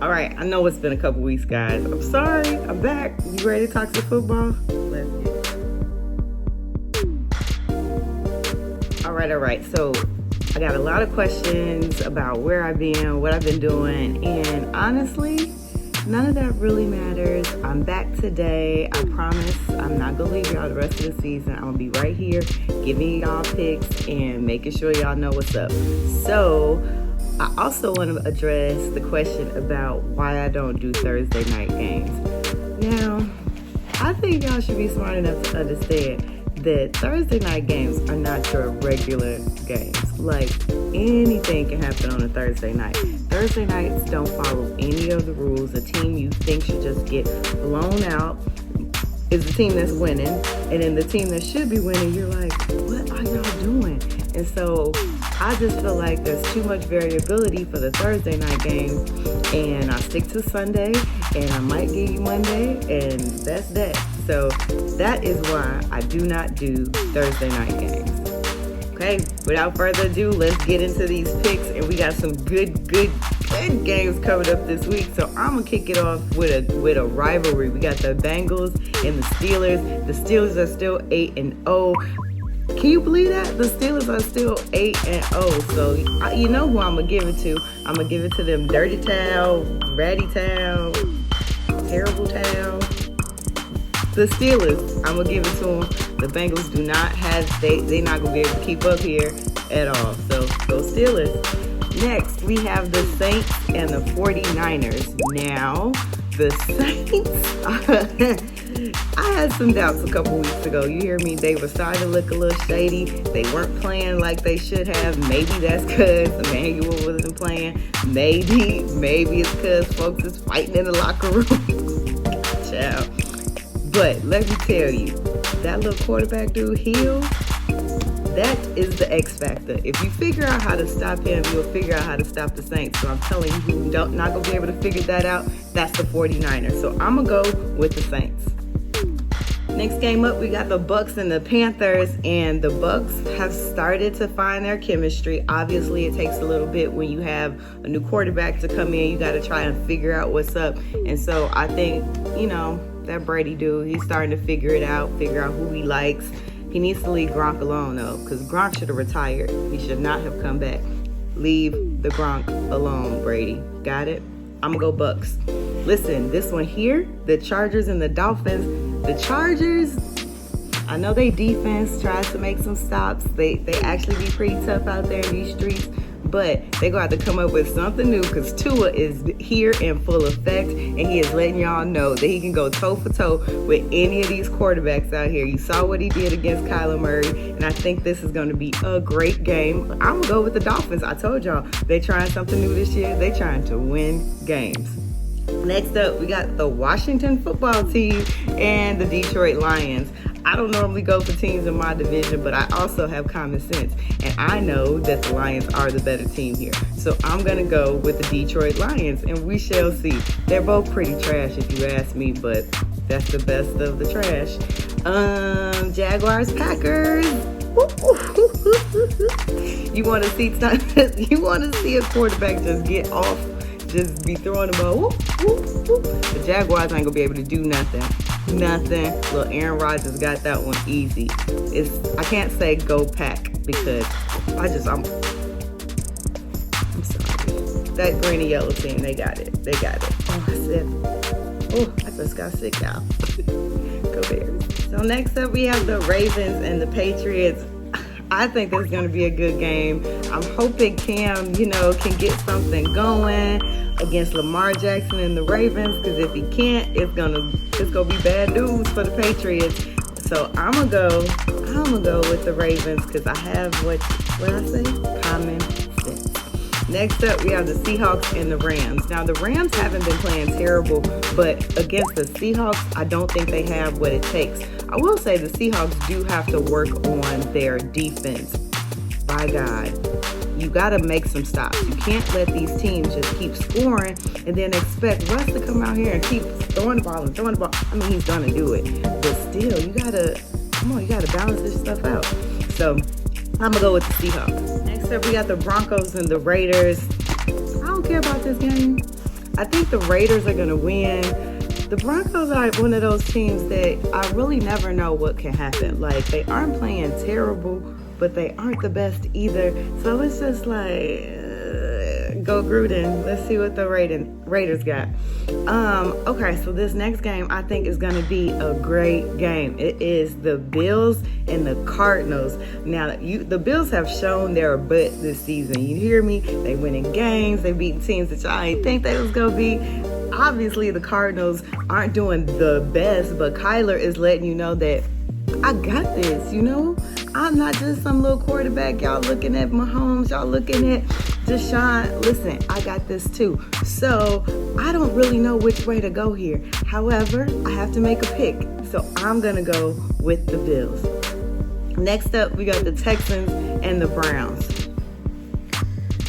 All right, I know it's been a couple weeks, guys. I'm sorry. I'm back. You ready to talk some football? Let's get it. All right. So I got a lot of questions about where I've been, what I've been doing, and honestly, none of that really matters. I'm back today. I promise I'm not going to leave y'all the rest of the season. I'm going to be right here giving y'all picks and making sure y'all know what's up. So I also want to address the question about why I don't do Thursday night games. Now, I think y'all should be smart enough to understand that Thursday night games are not your regular games. Like, anything can happen on a Thursday night. Thursday nights don't follow any of the rules. A team you think should just get blown out is the team that's winning. And then the team that should be winning, you're like, what are y'all doing? And so I just feel like there's too much variability for the Thursday night game. And I stick to Sunday, and I might give you Monday, and that's that. So that is why I do not do Thursday night games. Okay, without further ado, let's get into these picks, and we got some good games coming up this week. So I'm gonna kick it off with a rivalry. We got the Bengals and the Steelers. The Steelers are still 8-0. Can you believe that? The Steelers are still 8-0. So you know who I'm gonna give it to. I'm gonna give it to them dirty towel, ratty towel, terrible towel. The Steelers, I'm gonna give it to them. The Bengals do not have, they're not gonna be able to keep up here at all. So go Steelers. Next, we have the Saints and the 49ers. Now, the Saints, I had some doubts a couple weeks ago. You hear me? They were starting to look a little shady. They weren't playing like they should have. Maybe that's because Emmanuel wasn't playing. Maybe it's because folks is fighting in the locker room. Ciao. But let me tell you, that little quarterback dude, Hill, that is the X factor. If you figure out how to stop him, you'll figure out how to stop the Saints. So I'm telling you, who's not going to be able to figure that out, that's the 49ers. So I'm going to go with the Saints. Next game up, we got the Bucs and the Panthers, and the Bucs have started to find their chemistry. Obviously, it takes a little bit when you have a new quarterback to come in. You got to try and figure out what's up. And so I think, that Brady dude, he's starting to figure it out, figure out who he likes. He needs to leave Gronk alone, though, because Gronk should have retired. He should not have come back. Leave the Gronk alone, Brady. Got it? I'm going to go Bucs. Listen, this one here, the Chargers and the Dolphins. The Chargers, I know they defense tries to make some stops. They actually be pretty tough out there in these streets. But they're going to have to come up with something new because Tua is here in full effect, and he is letting y'all know that he can go toe-for-toe with any of these quarterbacks out here. You saw what he did against Kyler Murray, and I think this is going to be a great game. I'm going to go with the Dolphins. I told y'all, they're trying something new this year. They're trying to win games. Next up, we got the Washington football team and the Detroit Lions. I don't normally go for teams in my division, but I also have common sense. And I know that the Lions are the better team here. So I'm going to go with the Detroit Lions, and we shall see. They're both pretty trash if you ask me, but that's the best of the trash. Jaguars, Packers. You want to see a quarterback just get off, just be throwing the ball. The Jaguars ain't going to be able to do nothing. Little Aaron Rodgers got that one easy. I can't say go Pack because I'm sorry. That green and yellow team, they got it. I just got sick, y'all. Go Bears. So next up we have the Ravens and the Patriots. I think this is going to be a good game. I'm hoping Cam, can get something going against Lamar Jackson and the Ravens, because if he can't, it's gonna be bad news for the Patriots. So I'm gonna go with the Ravens because I have what I say? Common sense. Next up, we have the Seahawks and the Rams. Now, the Rams haven't been playing terrible, but against the Seahawks, I don't think they have what it takes. I will say the Seahawks do have to work on their defense. By God. You got to make some stops. You can't let these teams just keep scoring and then expect Russ to come out here and keep throwing the ball. I mean, he's going to do it. But still, you got to balance this stuff out. So, I'm going to go with the Seahawks. Next up, we got the Broncos and the Raiders. I don't care about this game. I think the Raiders are going to win. The Broncos are one of those teams that I really never know what can happen. Like, they aren't playing terrible, but they aren't the best either. So it's just like, go Gruden. Let's see what the Raiders got. Okay, so this next game I think is going to be a great game. It is the Bills and the Cardinals. Now, the Bills have shown their butt this season. You hear me? They winning games. They beating teams that y'all didn't think they was going to be. Obviously, the Cardinals aren't doing the best, but Kyler is letting you know that I got this, you know? I'm not just some little quarterback. Y'all looking at Mahomes. Y'all looking at Deshaun. Listen, I got this too. So I don't really know which way to go here. However, I have to make a pick. So I'm going to go with the Bills. Next up, we got the Texans and the Browns.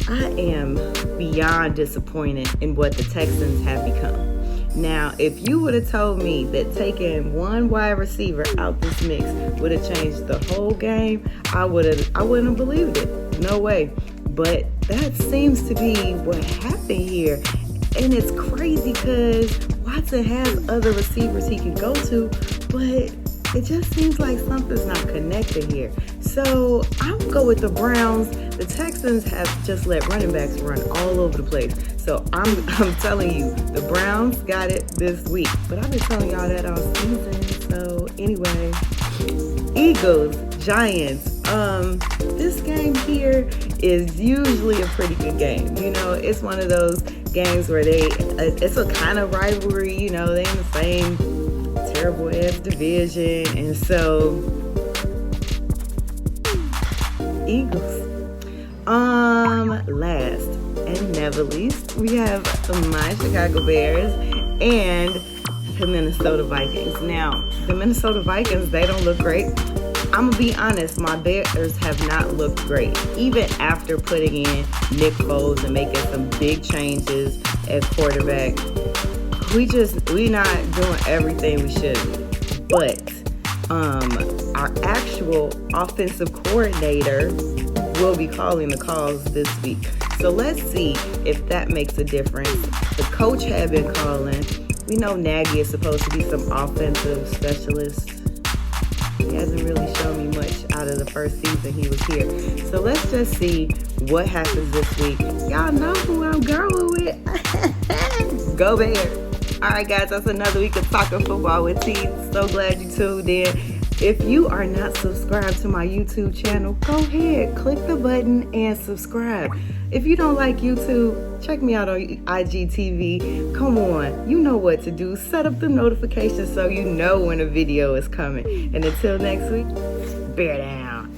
I am beyond disappointed in what the Texans have become. Now, if you would have told me that taking one wide receiver out this mix would have changed the whole game, I wouldn't have believed it. No way. But that seems to be what happened here. And it's crazy because Watson has other receivers he can go to, but it just seems like something's not connected here. So I'm going to go with the Browns. The Texans have just let running backs run all over the place. So I'm telling you, the Browns got it this week. But I've been telling y'all that all season. So anyway, Eagles, Giants. This game here is usually a pretty good game. You know, it's one of those games where it's a kind of rivalry. You know, they in the same terrible ass division. And so, Eagles. Last and never least, we have my Chicago Bears and the Minnesota Vikings. Now, the Minnesota Vikings, they don't look great. I'm gonna be honest, my Bears have not looked great. Even after putting in Nick Foles and making some big changes at quarterback, we not doing everything we should. But our actual offensive coordinator will be calling the calls this week. So let's see if that makes a difference. The coach had been calling. We know Nagy is supposed to be some offensive specialist. He hasn't really shown me much out of the first season he was here. So let's just see what happens this week. Y'all know who I'm going with. Go Bears. All right, guys, that's another week of Talking Football with T. So glad you tuned in. If you are not subscribed to my YouTube channel, go ahead, click the button and subscribe. If you don't like YouTube, check me out on IGTV. Come on, you know what to do. Set up the notifications so you know when a video is coming. And until next week, bear down.